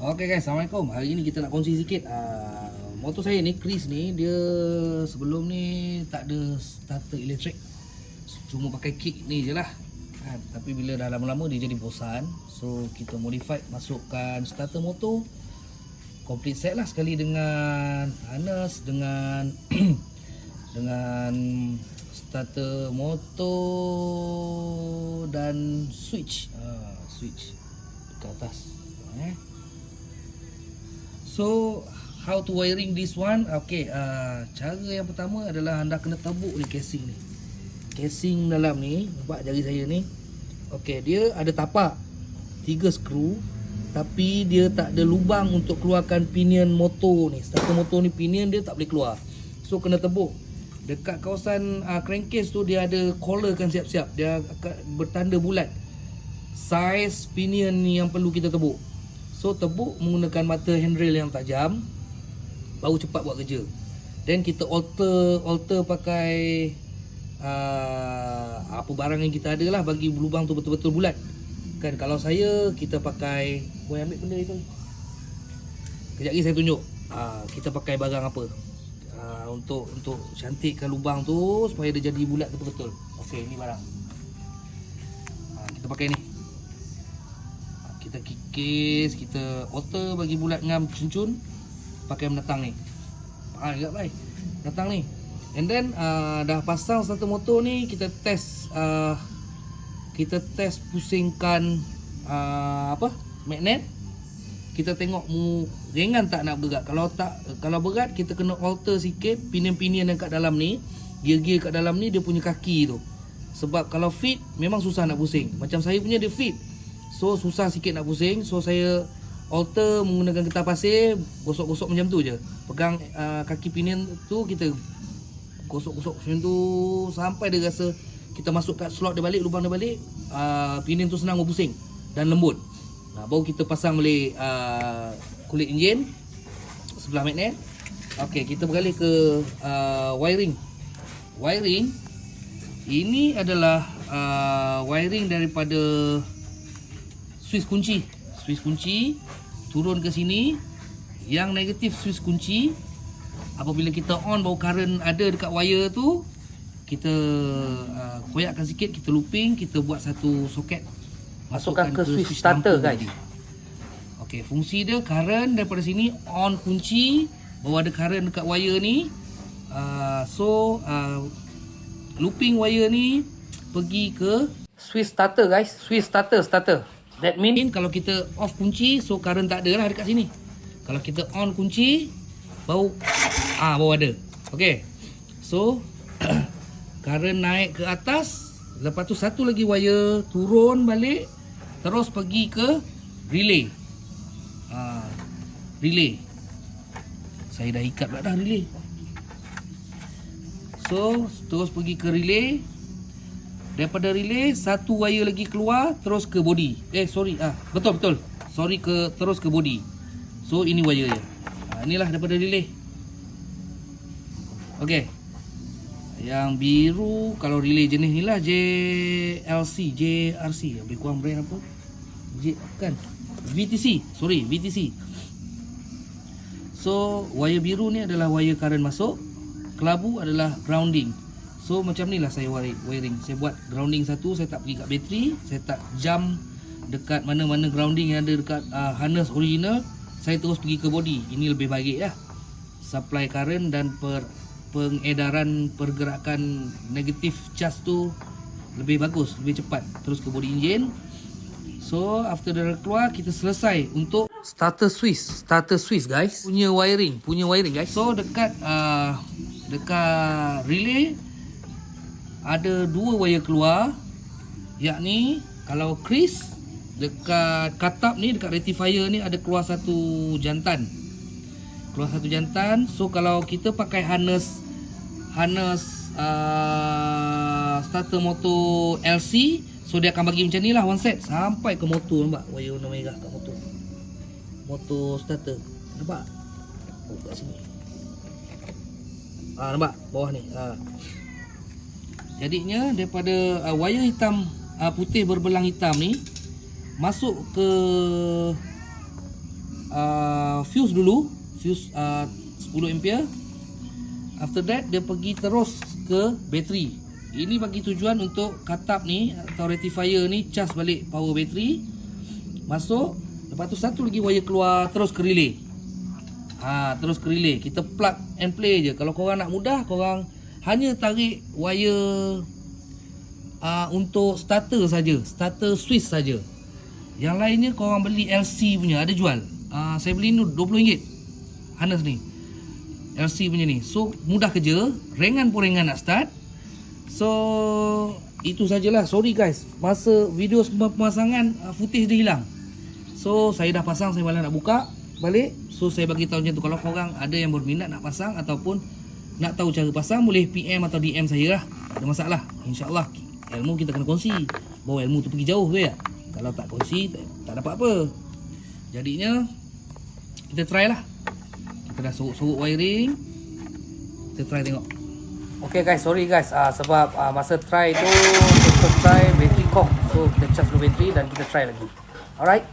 Oke guys, Assalamualaikum. Hari ini kita nak kongsi sikit motor saya ni, Chris ni, dia sebelum ni tak ada starter elektrik, cuma pakai kick ni je lah tapi bila dah lama-lama dia jadi bosan, so kita modify, masukkan starter motor complete set lah, sekali dengan harness, dengan dengan starter motor dan switch dekat atas. So how to wiring this one? Okay, cara yang pertama adalah anda kena tebuk ni casing ni. Casing dalam ni, nampak jari saya ni. Okay, dia ada tapak 3 skru, tapi dia tak ada lubang untuk keluarkan pinion motor ni. Starter motor ni pinion dia tak boleh keluar, so kena tebuk. Dekat kawasan crankcase tu dia ada collar kan, siap-siap. Dia akan bertanda bulat saiz pinion ni yang perlu kita tebuk. So tebuk menggunakan mata handrail yang tajam, baru cepat buat kerja. Then kita alter pakai apa barang yang kita ada lah, bagi lubang tu betul-betul bulat. Kan kalau saya, kita pakai, boleh ambil benda itu. Kejap lagi saya tunjuk kita pakai barang apa untuk cantikkan lubang tu supaya dia jadi bulat betul-betul. Okey, ni barang. Kita pakai ni. Kita kikis, kita alter bagi bulat ngam cincun pakai menatang ni. Ingat baik menatang ni. And then dah pasang starter motor ni, kita test pusingkan magnet. Kita tengok ringan tak nak bergerak. Kalau berat, kita kena alter sikit pinion-pinion yang kat dalam ni, gear-gear kat dalam ni, dia punya kaki tu. Sebab kalau fit memang susah nak pusing. Macam saya punya dia fit, so susah sikit nak pusing. So saya alter menggunakan getah pasir, gosok-gosok macam tu je. Pegang kaki pinion tu, kita gosok-gosok macam tu sampai dia rasa kita masuk kat slot dia balik, lubang dia balik, pinion tu senang berpusing dan lembut. Baru kita pasang balik kulit enjin sebelah magnet. Okey, kita beralih ke wiring. Wiring ini adalah wiring daripada Swiss kunci. Swiss kunci turun ke sini. Yang negatif Swiss kunci, apabila kita on baru current ada dekat wire tu, kita koyakkan sikit, kita looping, kita buat satu soket, masukkan ke Swiss starter guys. Okey, fungsi dia current daripada sini on kunci, baru ada current dekat wire ni. Looping wire ni pergi ke Swiss starter guys. Swiss starter. That mean kalau kita off kunci, so current tak ada lah dekat sini. Kalau kita on kunci, baru ada. Okey. So current naik ke atas, lepas tu satu lagi wire turun balik, terus pergi ke relay. Relay. Saya dah ikat pula dah relay. So terus pergi ke relay. Daripada relay, satu wire lagi keluar terus ke body. Betul. Terus ke body. So ini wire dia. Inilah daripada relay. Okey. Yang biru, kalau relay jenis ni lah JRC. Lebih kurang brand apa? VTC. So wire biru ni adalah wire current masuk. Kelabu adalah grounding. So macam ni lah saya wiring. Saya buat grounding satu, saya tak pergi kat bateri, saya tak jump dekat mana-mana grounding yang ada dekat harness original. Saya terus pergi ke body. Ini lebih baik lah. Supply current dan pengedaran pergerakan negatif charge tu lebih bagus, lebih cepat. Terus ke body engine. So after dia keluar, kita selesai untuk starter Swiss guys. Punya wiring guys. So dekat relay ada 2 wire keluar, yakni kalau Chris dekat katap ni, dekat rectifier ni ada keluar satu jantan. So kalau kita pakai harness starter motor LC, so dia akan bagi macam ni lah, one set sampai ke motor. Nampak wire warna merah kat motor starter, nampak? Kat sini. Nampak bawah ni. Jadinya daripada wire hitam putih berbelang hitam ni masuk ke fuse dulu, fuse 10 ampere. After that dia pergi terus ke bateri. Ini bagi tujuan untuk katap ni atau rectifier ni cas balik power bateri. Masuk, lepas tu satu lagi wire keluar terus ke relay. Terus ke relay. Kita plug and play je. Kalau korang nak mudah, korang hanya tarik wire untuk starter saja, starter switch saja. Yang lainnya korang beli LC punya, ada jual. Saya beli ni RM20 harness ni, LC punya ni. So mudah kerja, ringan pun ringan nak start. So itu sajalah. Sorry guys, masa video pemasangan footage dia hilang. So saya dah pasang, saya malah nak buka balik. So saya bagi tahu macam tu. Kalau korang ada yang berminat nak pasang ataupun nak tahu cara pasang, boleh PM atau DM saya lah. Tak ada masalah. InsyaAllah ilmu kita kena kongsi. Bawa ilmu tu pergi jauh tu ya. Kalau tak kongsi, tak dapat apa. Jadinya kita try lah. Kita dah sorok wiring. Kita try tengok. Okay guys, sorry guys, sebab masa try tu, first try bateri kok. So kita charge dulu bateri dan kita try lagi. Alright.